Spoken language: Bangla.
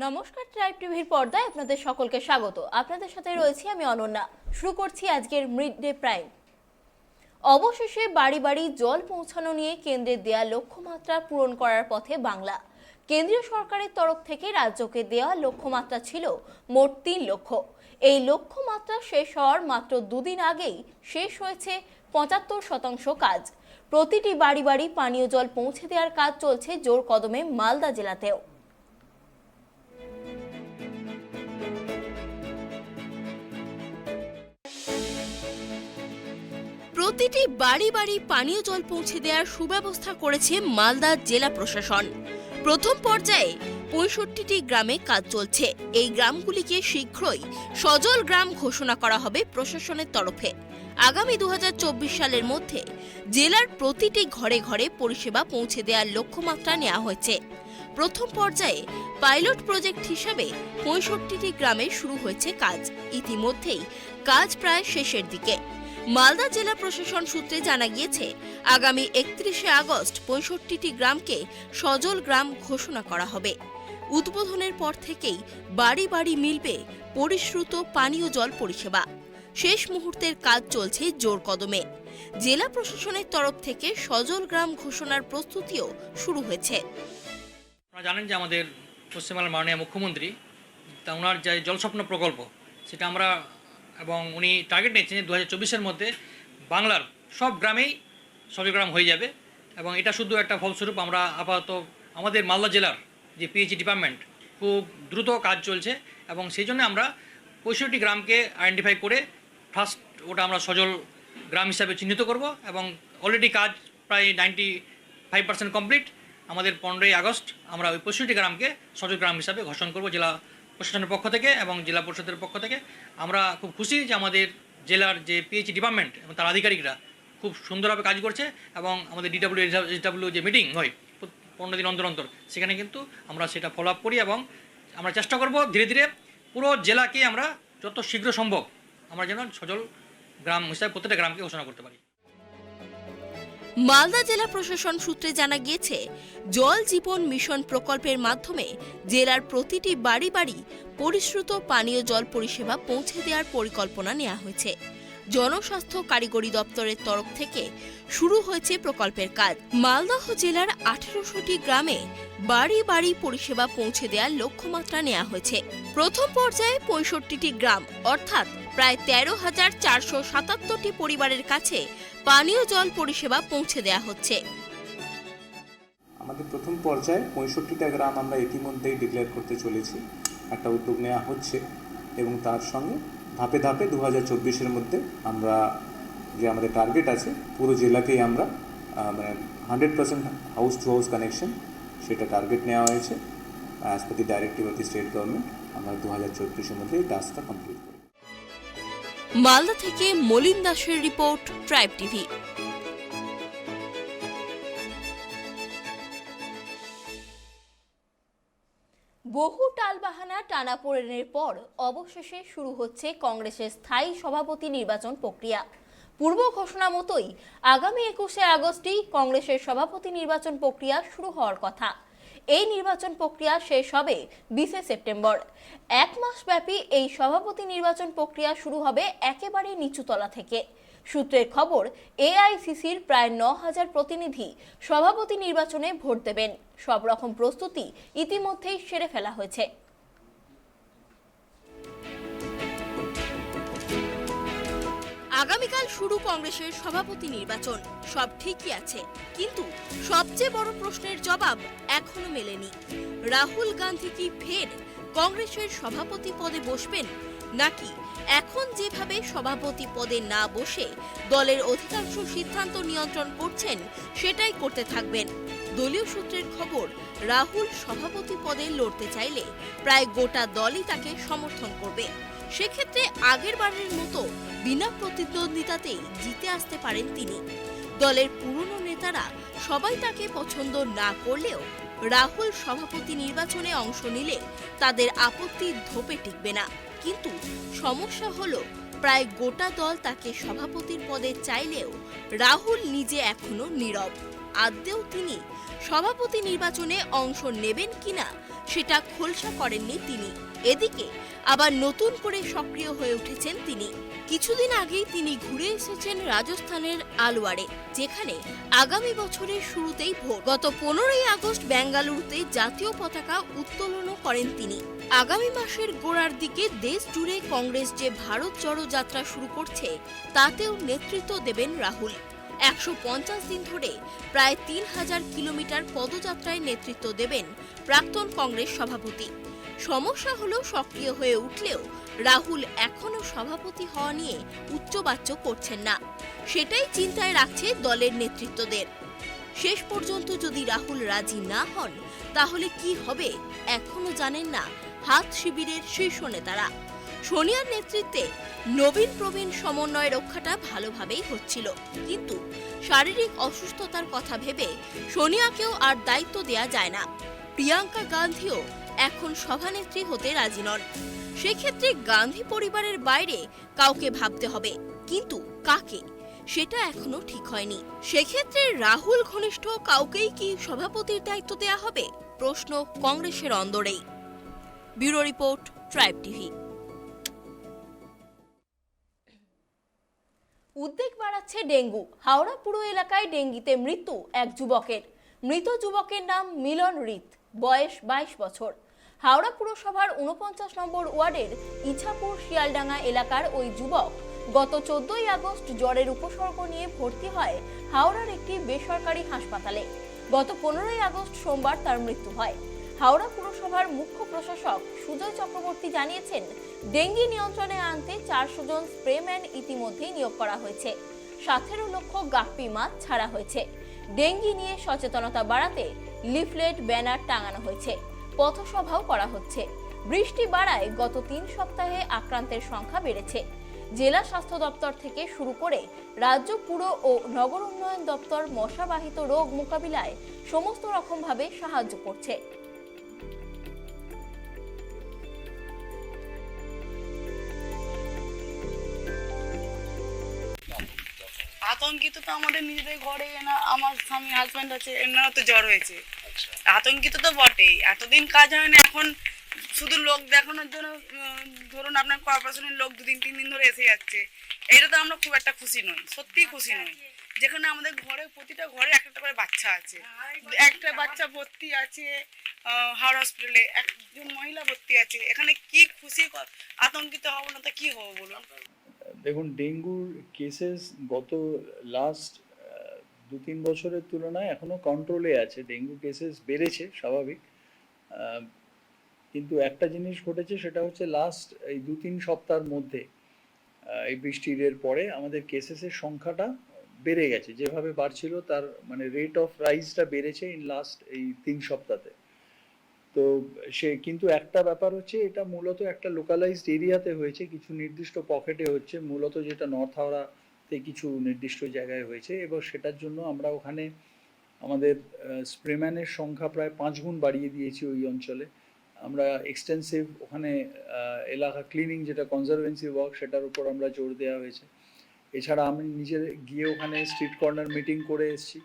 নমস্কার, ট্রাইব টিভির পর্দায় আপনাদের সকলকে স্বাগত। আপনাদের সাথে রয়েছি আমি অনন্যা। শুরু করছি আজকের মিড ডে প্রাইম। অবশেষে বাড়ি বাড়ি জল পৌঁছানো নিয়ে কেন্দ্রের দেয়া লক্ষ্যমাত্রা পূরণ করার পথে বাংলা। কেন্দ্রীয় সরকারের তরফ থেকে রাজ্যকে দেওয়া লক্ষ্যমাত্রা ছিল মোট ৩ লক্ষ। এই লক্ষ্যমাত্রা শেষ হওয়ার মাত্র দুদিন আগেই শেষ হয়েছে ৭৫% কাজ। প্রতিটি বাড়ি বাড়ি পানীয় জল পৌঁছে দেওয়ার কাজ চলছে জোর কদমে মালদা জেলাতেও। প্রতিটি বাড়ি বাড়ি পানীয় জল পৌঁছে দেওয়ার সুব্যবস্থা করেছে মালদা জেলা প্রশাসন। প্রথম পর্যায়ে ৬৫টি গ্রামে কাজ চলছে। এই গ্রামগুলিকে শীঘ্রই সজল গ্রাম ঘোষণা করা হবে প্রশাসনের তরফে। আগামী ২০২৪ সালের মধ্যে জেলার প্রতিটি ঘরে ঘরে পরিষেবা পৌঁছে দেওয়ার লক্ষ্যমাত্রা নেওয়া হয়েছে। প্রথম পর্যায়ে পাইলট প্রজেক্ট হিসাবে ৬৫টি গ্রামে শুরু হয়েছে কাজ। ইতিমধ্যেই কাজ প্রায় শেষের দিকে। মালদা জেলা প্রশাসন সূত্রে জানা গিয়েছে, আগামী ৩১শে আগস্ট ৬৫টি গ্রামকে সজল গ্রাম ঘোষণা করা হবে। উদ্বোধনের পর থেকেই বাড়ি বাড়ি মিলবে পরিশ্রুত পানীয় জল পরিষেবা। শেষ মুহূর্তের কাজ চলছে জোর কদমে। জেলা প্রশাসনের তরফ থেকে সজল গ্রাম ঘোষণার প্রস্তুতিও শুরু হয়েছে। আপনারা জানেন যে আমাদের পশ্চিমবাংলার মাননীয় মুখ্যমন্ত্রী ওনার যে জলস্বপ্ন প্রকল্প সেটা আমরা এবং উনি টার্গেট নিয়েছেন ২০২৪-এর মধ্যে বাংলার সব গ্রামেই সজল গ্রাম হয়ে যাবে। এবং এটা শুধু একটা ফলস্বরূপ আমরা আপাতত আমাদের মালদা জেলার যে পিএইচই ডিপার্টমেন্ট খুব দ্রুত কাজ চলছে এবং সেই জন্য আমরা ৬৫টি গ্রামকে আইডেন্টিফাই করে ফার্স্ট ওটা আমরা সজল গ্রাম হিসাবে চিহ্নিত করব এবং অলরেডি কাজ প্রায় 95% কমপ্লিট। আমাদের 15ই আগস্ট আমরা ওই ৬৫টি গ্রামকে সজল গ্রাম হিসাবে ঘোষণা করব জেলা প্রশাসনের পক্ষ থেকে এবং জেলা পরিষদের পক্ষ থেকে। আমরা খুব খুশি যে আমাদের জেলার যে পিএইচই ডিপার্টমেন্ট এবং তার আধিকারিকরা খুব সুন্দরভাবে কাজ করছে এবং আমাদের ডিডব্লিউ যে মিটিং হয় 15 দিন অন্তর অন্তর, সেখানে কিন্তু আমরা সেটা ফলো আপ করি এবং আমরা চেষ্টা করব ধীরে ধীরে পুরো জেলাকে আমরা যত শীঘ্র সম্ভব আমরা যেন সজল গ্রাম হিসাবে প্রত্যেকটা গ্রামকে ঘোষণা করতে পারি। মালদা জেলা প্রশাসন সূত্রে জানা গিয়েছে, জল জীবন মিশন প্রকল্পের মাধ্যমে জেলার প্রতিটি বাড়ি বাড়ি পরিশ্রুত পানীয় জল পরিষেবা পৌঁছে দেওয়ার পরিকল্পনা নেওয়া হয়েছে। জনস্বাস্থ্য কারিগরি দপ্তরের তরফ থেকে শুরু হয়েছে প্রকল্পের কাজ। মালদহ জেলার ১৮০০টি গ্রামে বাড়ি বাড়ি পরিষেবা পৌঁছে দেওয়ার লক্ষ্যমাত্রা নেওয়া হয়েছে। প্রথম পর্যায়ে ৬৫টি গ্রাম অর্থাৎ প্রায় ১৩,৪৭৭টি পরিবারের কাছে পানীয় জল পরিষেবা পৌঁছে দেওয়া হচ্ছে। আমাদের প্রথম পর্যায়ে ৬৫টা গ্রাম আমরা ইতিমধ্যেই ডিক্লেয়ার করতে চলেছি, একটা উদ্যোগ নেওয়া হচ্ছে এবং তার সঙ্গে ধাপে ধাপে ২০২৪-এর মধ্যে আমরা যে আমাদের টার্গেট আছে পুরো জেলাকেই আমরা 100% হাউস টু হাউস কানেকশন সেটা টার্গেট নেওয়া হয়েছে। As per the directive of the state government আমরা ২০২৪-এর মধ্যে এই টাস্কটা কমপ্লিট করব। মালদা থেকে মলিন দাসের রিপোর্ট, ট্রাইব টিভি। বহু টালবাহানা টানাপোড়েনের পর অবশেষে শুরু হচ্ছে কংগ্রেসের স্থায়ী সভাপতি নির্বাচন প্রক্রিয়া। পূর্ব ঘোষণা মতোই আগামী ২১শে আগস্টই কংগ্রেসের সভাপতি নির্বাচন প্রক্রিয়া শুরু হওয়ার কথা। এই নির্বাচন প্রক্রিয়া শেষ হবে ২০শে সেপ্টেম্বর। ১ মাস ব্যাপী এই সভাপতি নির্বাচন প্রক্রিয়া শুরু হবে একেবারে নিচুতলা থেকে। সূত্রের খবর, এআইসিসির প্রায় ৯,০০০ প্রতিনিধি সভাপতি নির্বাচনে ভোট দেবেন। সব রকম প্রস্তুতি ইতিমধ্যেই সেরে ফেলা হয়েছে। আগামীকাল শুরু কংগ্রেসের সভাপতি নির্বাচন। সব ঠিকই আছে, কিন্তু সবচেয়ে বড় প্রশ্নের জবাব এখনো মেলেনি। রাহুল গান্ধী কি ফের কংগ্রেসের সভাপতি পদে বসবেন, নাকি এখন যেভাবে সভাপতি পদে না বসে দলের অধিকাংশ সিদ্ধান্ত নিয়ন্ত্রণ করছেন সেটাই করতে থাকবেন? দলীয় সূত্রের খবর, রাহুল সভাপতি পদে লড়তে চাইলে প্রায় গোটা দলই তাকে সমর্থন করবে। সেক্ষেত্রে আগের বারের মতো বিনা প্রতিদ্বন্দ্বিতাতেই জিতে আসতে পারেন তিনি। দলের পুরনো নেতারা সবাই তাকে পছন্দ না করলেও রাহুল সভাপতি নির্বাচনে অংশ নিলে তাদের আপত্তির ধোপে টিকবে না। কিন্তু সমস্যা হলো, প্রায় গোটা দল তাকে সভাপতির পদে চাইলেও রাহুল নিজে এখনো নীরব। আদৌ তিনি সভাপতি নির্বাচনে অংশ নেবেন কিনা সেটা খোলসা করেননি তিনি। এদিকে আবার নতুন করে সক্রিয় হয়ে উঠেছেন তিনি। কিছুদিন আগেই তিনি ঘুরে এসেছেন রাজস্থানের আলওয়ারে, যেখানে আগামী বছরের শুরুতেই ভোট। গত 15ই আগস্ট বেঙ্গালুরুতে জাতীয় পতাকা উত্তোলনও করেন তিনি। আগামী মাসের গোড়ার দিকে দেশ জুড়ে কংগ্রেস যে ভারত জড়ো যাত্রা শুরু করছে, তাতেও নেতৃত্ব দেবেন রাহুল। 150 দিন ধরে প্রায় 3000 কিলোমিটার পদযাত্রায় নেতৃত্ব দেবেন প্রাক্তন কংগ্রেস সভাপতি। সমস্যা হলো, সক্রিয় হয়ে উঠলেও রাহুল এখনো সভাপতি হওয়া নিয়ে উচ্চবাচ্য করছেন না। সেটাই চিন্তায় রাখছে দলের নেতৃত্বদের। শেষ পর্যন্ত যদি রাহুল রাজি না হন, তাহলে কি হবে এখনো জানেন না হাত শিবিরের শীর্ষ নেতারা। সোনিয়ার নেতৃত্বে নবীন প্রবীণ সমন্বয় রক্ষাটা ভালোভাবেই হচ্ছিল, কিন্তু শারীরিক অসুস্থতার কথা ভেবে সোনিয়াকেও আর দায়িত্ব দেয়া যায় না। প্রিয়াঙ্কা গান্ধীও এখন সভানেত্রী হতে রাজি নন। সেক্ষেত্রে গান্ধী পরিবারের বাইরে কাউকে ভাবতে হবে, কিন্তু কাকে সেটা এখনো ঠিক হয়নি। সেক্ষেত্রে রাহুল ঘনিষ্ঠ কাউকেই কি সভাপতির দায়িত্ব দেয়া হবে, প্রশ্ন কংগ্রেসের অন্দরেই। Bureau report, tribe TV. উদ্বেগ বাড়াচ্ছে ডেঙ্গু। হাওড়া পুর এলাকায় ডেঙ্গিতে মৃত্যু এক যুবকের। মৃত যুবকের নাম মিলন রিত, বয়স 22 বছর। হাওড়া পুরসভার 49 নম্বর ওয়ার্ডের ইছাপুর শিয়ালডাঙ্গা এলাকার ওই যুবক গত 14ই আগস্ট জ্বরের উপসর্গ নিয়ে ভর্তি হয় হাওড়ার একটি বেসরকারি হাসপাতালে। গত 15ই আগস্ট সোমবার তার মৃত্যু হয়। হাওড়া পুরসভার মুখ্য প্রশাসক সুজয় চক্রবর্তী জানিয়েছেন, ডেঙ্গি নিয়ন্ত্রণে আনতে 400 জন স্প্রেম্যান ইতিমধ্যেই নিয়োগ করা হয়েছে। 17 লক্ষ গাপ্পি মাছ ছাড়া হয়েছে। ডেঙ্গি নিয়ে সচেতনতা বাড়াতে লিফলেট, ব্যানার টাঙানো হয়েছে। পথসভাও করা হচ্ছে। বৃষ্টি বাড়ায় গত 3 সপ্তাহে আক্রান্তের সংখ্যা বেড়েছে। জেলা স্বাস্থ্য দপ্তর থেকে শুরু করে রাজ্য পুর ও নগর উন্নয়ন দপ্তর মশাবাহিত রোগ মোকাবিলায় সমস্ত রকমভাবে সাহায্য করছে। আতঙ্কিত তো আমাদের নিজেদের ঘরে না, আমার স্বামী হাজব্যান্ড আছে, এমনিও তো জ্বর হয়েছে। আতঙ্কিত তো বটেই, এতদিন কাজ হয় না। এখন শুধু লোক দেখানোর জন্য ধরুন আপনার কর্পোরেশনের লোক 2-3 দিন ধরে এসে যাচ্ছে, এটা তো আমরা খুব একটা খুশি নই, সত্যিই খুশি নই। যেখানে আমাদের ঘরে প্রতিটা ঘরে একটা করে বাচ্চা আছে, একটা বাচ্চা ভর্তি আছে হাওড়া হসপিটালে, একজন মহিলা ভর্তি আছে। এখানে কি খুশি, আতঙ্কিত হব না তো কি হবো বলুন? দেখুন, ডেঙ্গুর কেসেস গত লাস্ট 2-3 বছরের তুলনায় এখনো কন্ট্রোলে আছে। ডেঙ্গু কেসেস বেড়েছে স্বাভাবিক, কিন্তু একটা জিনিস ঘটেছে, সেটা হচ্ছে লাস্ট এই 2-3 সপ্তাহের মধ্যে এই বৃষ্টির পরে আমাদের কেসেসের সংখ্যাটা বেড়ে গেছে। যেভাবে বাড়ছিল তার মানে রেট অফ রাইজটা বেড়েছে ইন লাস্ট এই 3 সপ্তাহে। তো কিন্তু একটা ব্যাপার হচ্ছে, এটা মূলত একটা লোকালাইজড এরিয়াতে হয়েছে, কিছু নির্দিষ্ট পকেটে হচ্ছে, মূলত যেটা নর্থ হাওড়াতে কিছু নির্দিষ্ট জায়গায় হয়েছে। এবং সেটার জন্য আমরা ওখানে আমাদের স্প্রেম্যানের সংখ্যা প্রায় 5 গুণ বাড়িয়ে দিয়েছি ওই অঞ্চলে। আমরা এক্সটেন্সিভ ওখানে এলাকা ক্লিনিং, যেটা কনজারভেন্সি ওয়ার্ক, সেটার উপর আমরা জোর দেওয়া হয়েছে। এছাড়া আমি নিজে গিয়ে ওখানে স্ট্রিট কর্নার মিটিং করে এসেছি।